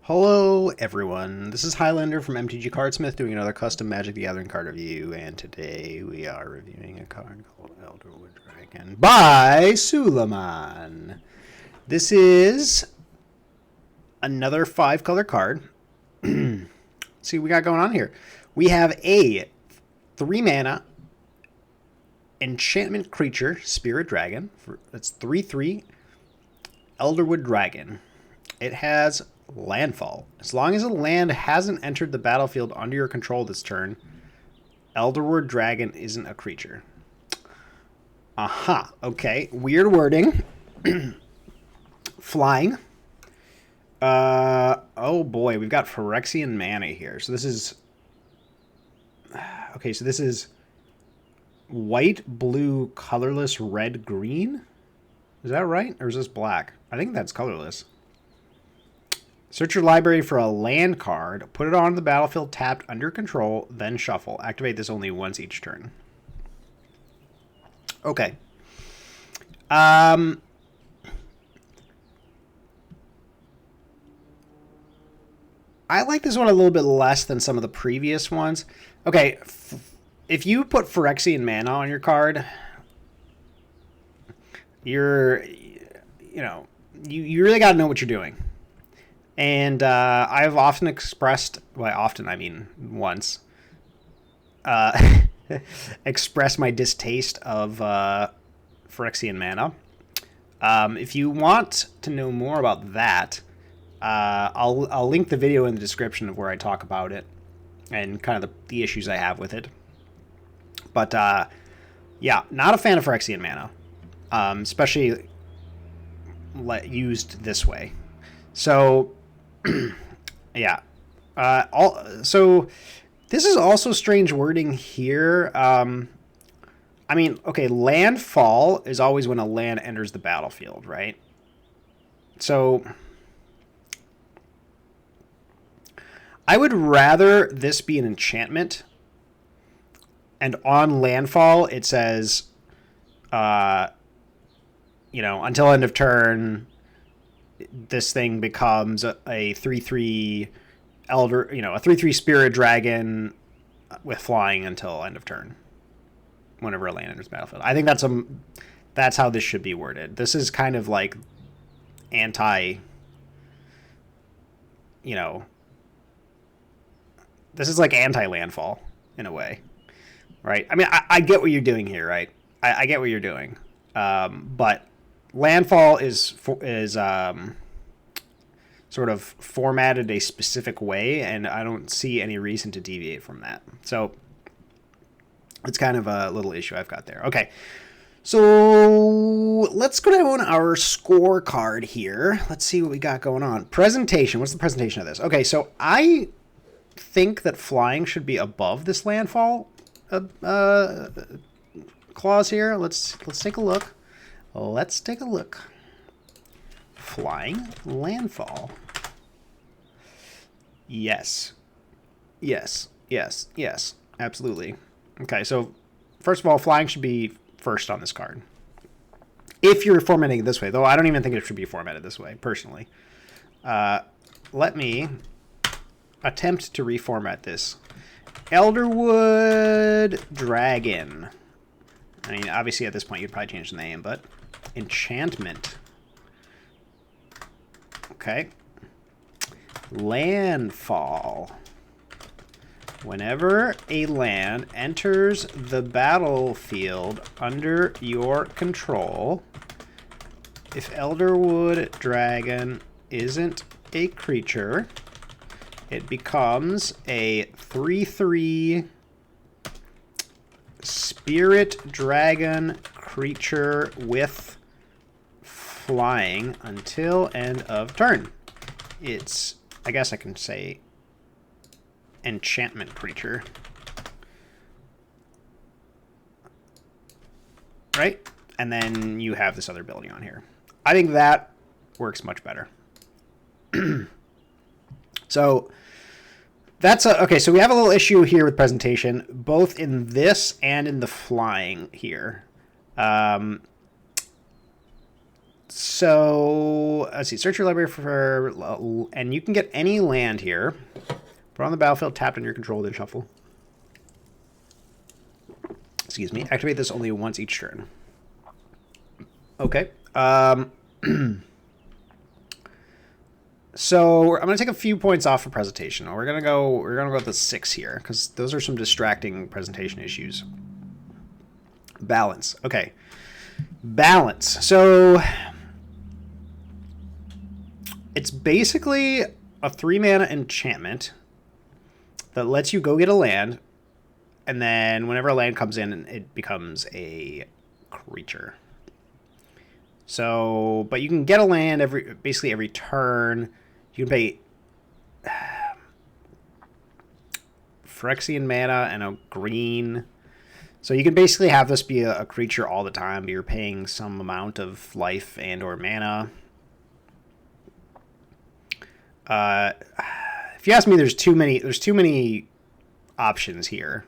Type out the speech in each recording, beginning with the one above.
Hello everyone, this is Highlander from MTG Cardsmith doing another custom Magic the Gathering card review, and today we are reviewing a card called Elderwood Dragon by Suleman. This is another 5-color card. Let's see what we got going on here. We have a 3-mana enchantment creature, Spirit Dragon. That's 3/3 Elderwood Dragon. It has landfall. As long as a land hasn't entered the battlefield under your control this turn, Elderwood Dragon isn't a creature. Aha. Okay. Weird wording. Flying. Oh boy, we've got Phyrexian mana here. So this is... Okay, so this is white, blue, colorless, red, green? Is that right? Or is this black? I think that's colorless. Search your library for a land card, put it on the battlefield tapped under control, then shuffle. Activate this only once each turn. Okay. I like this one a little bit less than some of the previous ones. Okay, if you put Phyrexian mana on your card, you really got to know what you're doing. And I've often expressed, by often I mean once, expressed my distaste of Phyrexian mana. If you want to know more about that, I'll link the video in the description of where I talk about it and kind of the issues I have with it. But yeah, not a fan of Phyrexian mana, especially used this way. So yeah. So this is also strange wording here. I mean, okay, landfall is always when a land enters the battlefield, right? So I would rather this be an enchantment, and on landfall it says, until end of turn, this thing becomes a 3/3 a 3/3 Spirit Dragon with flying until end of turn, whenever a land enters the battlefield. I think that's how this should be worded. This is kind of like this is like anti-landfall in a way, right? I mean, I get what you're doing here, right? I get what you're doing, but landfall is sort of formatted a specific way, and I don't see any reason to deviate from that. So it's kind of a little issue I've got there. Okay, so let's go down our scorecard here. Let's see what we got going on. Presentation. What's the presentation of this? Okay, so I think that flying should be above this landfall clause here. Let's take a look. Let's take a look. Flying landfall. Yes. Yes. Yes. Yes. Absolutely. Okay, so first of all, flying should be first on this card. If you're formatting it this way, though I don't even think it should be formatted this way, personally. Let me attempt to reformat this. Elderwood Dragon. I mean, obviously at this point you'd probably change the name, but enchantment. Okay. Landfall. Whenever a land enters the battlefield under your control, if Elderwood Dragon isn't a creature, it becomes a 3/3 Spirit Dragon creature with flying until end of turn. It's, I guess I can say, enchantment creature. Right? And then you have this other ability on here. I think that works much better. So that's okay. So we have a little issue here with presentation, both in this and in the flying here. So let's see. Search your library for, and you can get any land here. Put on the battlefield, tapped on your control, then shuffle. Excuse me. Activate this only once each turn. Okay. So I'm gonna take a few points off for presentation. We're gonna go with the 6 here because those are some distracting presentation issues. Balance. Okay. Balance. So it's basically a 3-mana enchantment that lets you go get a land, and then whenever a land comes in, it becomes a creature. So, but you can get a land basically every turn. You can pay Phyrexian mana and a green. So you can basically have this be a creature all the time, but you're paying some amount of life and or mana. If you ask me, there's too many options here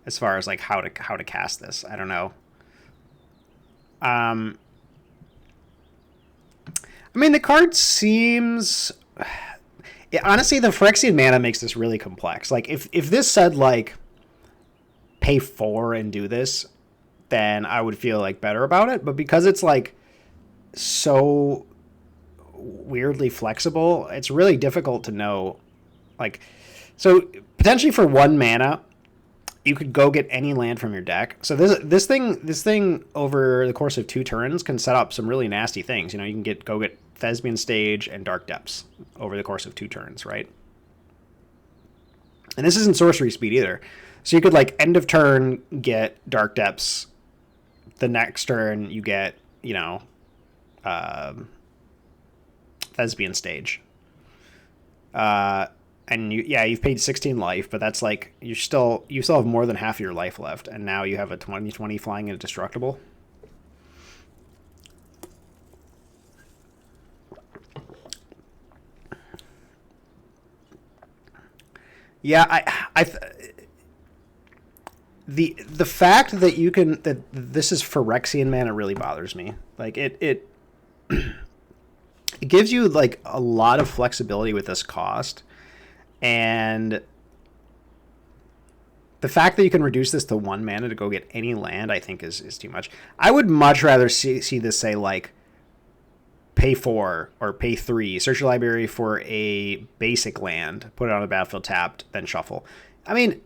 as far as like how to cast this. I don't know. I mean, the card seems... honestly, the Phyrexian mana makes this really complex. Like, if this said, like, pay 4 and do this, then I would feel, like, better about it. But because it's, like, so weirdly flexible, it's really difficult to know. Like, so, potentially for 1 mana, you could go get any land from your deck. So this thing over the course of 2 turns can set up some really nasty things. You know, you can go get Thespian Stage and Dark Depths over the course of 2 turns, right? And this isn't sorcery speed either. So you could, like, end of turn get Dark Depths. The next turn you get, you know, Thespian Stage. And you've paid 16 life, but that's like you still have more than half of your life left, and now you have a 20/20 flying indestructible. Yeah, the fact that this is Phyrexian mana really bothers me. Like it gives you like a lot of flexibility with this cost. And the fact that you can reduce this to 1 mana to go get any land, I think, is too much. I would much rather see this say, like, pay 4 or pay 3, search your library for a basic land, put it on the battlefield tapped, then shuffle. I mean,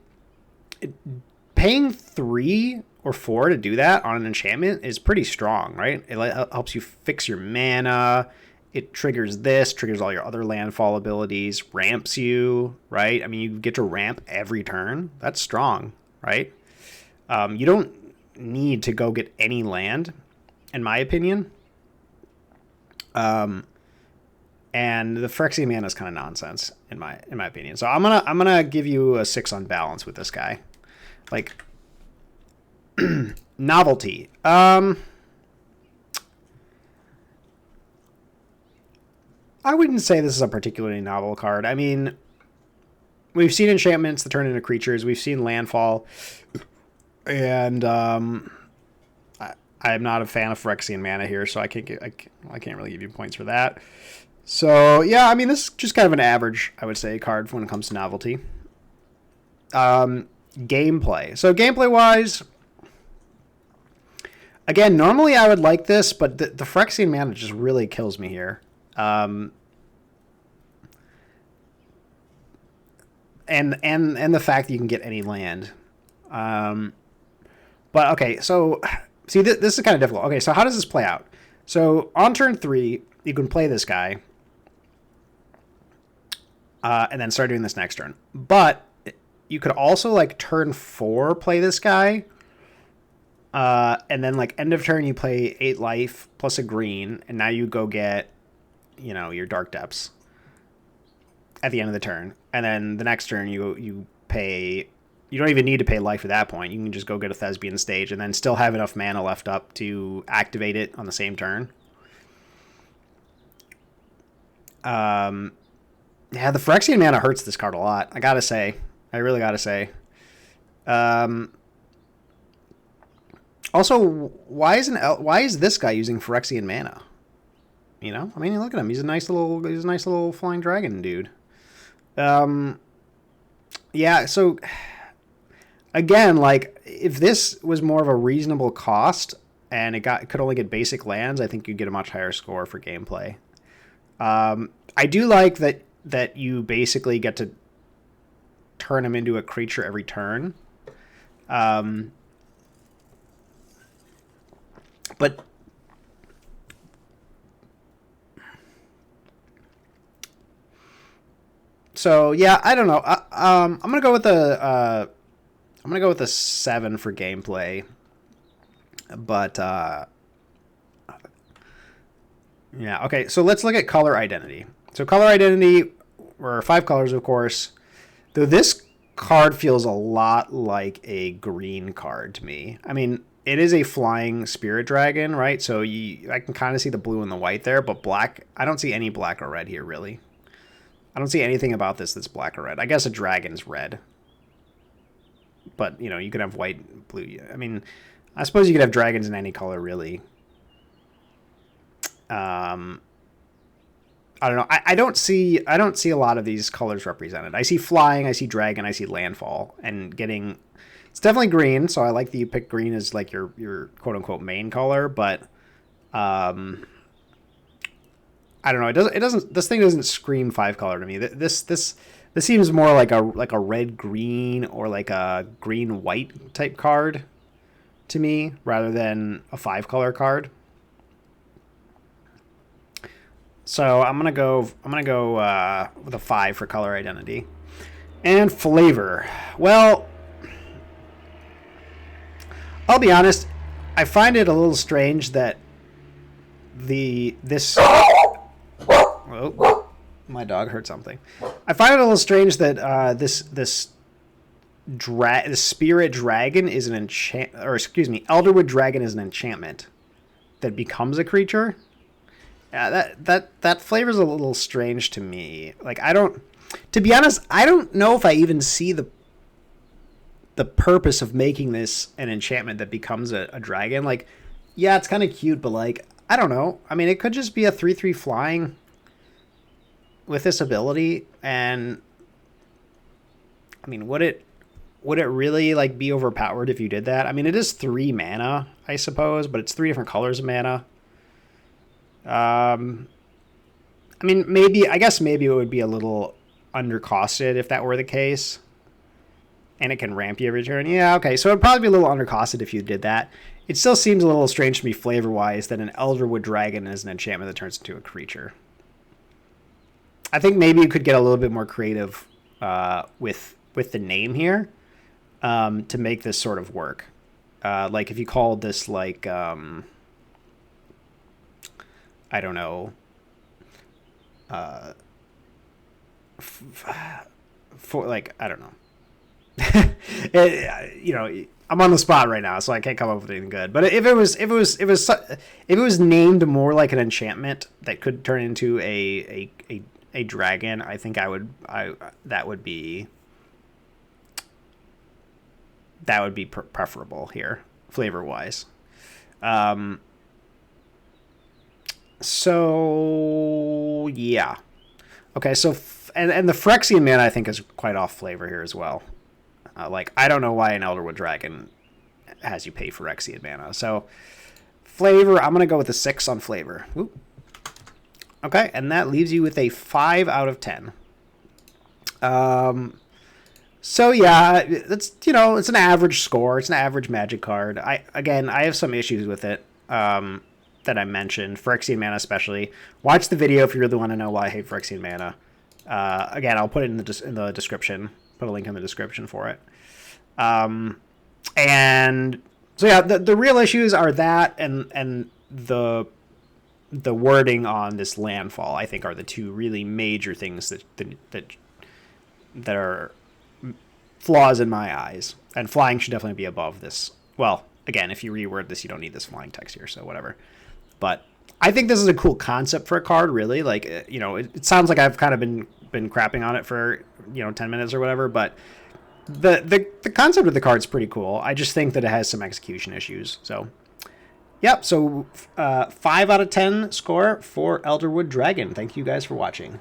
paying 3 or 4 to do that on an enchantment is pretty strong, right? It helps you fix your mana. It triggers all your other landfall abilities, ramps you, right? I mean, you get to ramp every turn. That's strong, right? You don't need to go get any land, in my opinion. And the Phyrexian mana is kind of nonsense, in my opinion. So I'm gonna give you a 6 on balance with this guy. Like, novelty. I wouldn't say this is a particularly novel card. I mean, we've seen enchantments that turn into creatures. We've seen landfall. And I'm not a fan of Phyrexian mana here, so I can't really give you points for that. So, yeah, I mean, this is just kind of an average, I would say, card when it comes to novelty. Gameplay. So, gameplay-wise, again, normally I would like this, but the Phyrexian mana just really kills me here. And the fact that you can get any land. But okay, so see, this is kind of difficult. Okay, so how does this play out? So on turn 3, you can play this guy, and then start doing this next turn. But you could also, like, turn 4 play this guy, and then, like, end of turn you play 8 life plus a green, and now you go get, you know, your Dark Depths at the end of the turn. And then the next turn you pay... You don't even need to pay life at that point. You can just go get a Thespian Stage and then still have enough mana left up to activate it on the same turn. Yeah, the Phyrexian mana hurts this card a lot. I gotta say. I really gotta say. Also, why is this guy using Phyrexian mana? You know, I mean, look at him. He's a nice little flying dragon dude. Um, yeah. So again, like if this was more of a reasonable cost and it could only get basic lands, I think you'd get a much higher score for gameplay. I do like that you basically get to turn him into a creature every turn. But so yeah, I don't know. I'm gonna go with the 7 for gameplay, but yeah, okay. So let's look at color identity. So color identity, or 5 colors, of course. Though this card feels a lot like a green card to me. I mean, it is a flying spirit dragon, right? So I can kind of see the blue and the white there, but black, I don't see any black or red here, really. I don't see anything about this that's black or red. I guess a dragon's red. But, you know, you could have white, blue. I mean, I suppose you could have dragons in any color, really. I don't know. I don't see a lot of these colors represented. I see flying, I see dragon, I see landfall, and getting. It's definitely green, so I like that you pick green as like your quote unquote main color. But I don't know. It doesn't. This thing doesn't scream 5 color to me. This seems more like a red green or like a green white type card to me, rather than a 5 color card. So I'm gonna go with a 5 for color identity. And flavor. Well, I'll be honest, I find it a little strange that this oh, my dog heard something. I find it a little strange that this spirit dragon is an Elderwood dragon is an enchantment that becomes a creature. Yeah, that flavor's a little strange to me. Like, to be honest, I don't know if I even see the purpose of making this an enchantment that becomes a dragon. Like, yeah, it's kind of cute, but like, I don't know. I mean, it could just be a 3/3 flying with this ability, and I mean, would it really like be overpowered if you did that? I mean, it is 3 mana, I suppose, but it's 3 different colors of mana. I mean, I guess maybe it would be a little undercosted if that were the case. And it can ramp you every turn. Yeah, okay. So it'd probably be a little undercosted if you did that. It still seems a little strange to me flavor-wise that an Elderwood dragon is an enchantment that turns into a creature. I think maybe you could get a little bit more creative with the name here to make this sort of work. Like if you called this like... I don't know, for like, I don't know. I'm on the spot right now, so I can't come up with anything good. But if it was named more like an enchantment that could turn into a dragon, I think that would be preferable here, flavor wise. So yeah, okay. So and the Phyrexian mana I think is quite off flavor here as well. Like I don't know why an Elderwood dragon has you pay Phyrexian mana. So flavor, I'm gonna go with a 6 on flavor. Whoop. Okay, and that leaves you with a 5 out of 10. So yeah, it's it's an average score. It's an average Magic card. I have some issues with it. That I mentioned, Phyrexian mana especially. Watch the video if you really want to know why I hate Phyrexian mana. Again, I'll put it in the description. Put a link in the description for it. And so yeah, the real issues are that and the wording on this landfall. I think are the 2 really major things that are flaws in my eyes. And flying should definitely be above this. Well, again, if you reword this, you don't need this flying text here, so whatever. But I think this is a cool concept for a card, really. Like, it sounds like I've kind of been crapping on it for 10 minutes or whatever, but the concept of the card's pretty cool. I just think that it has some execution issues. So Yep. So 5 out of 10 score for Elderwood Dragon. Thank you guys for watching.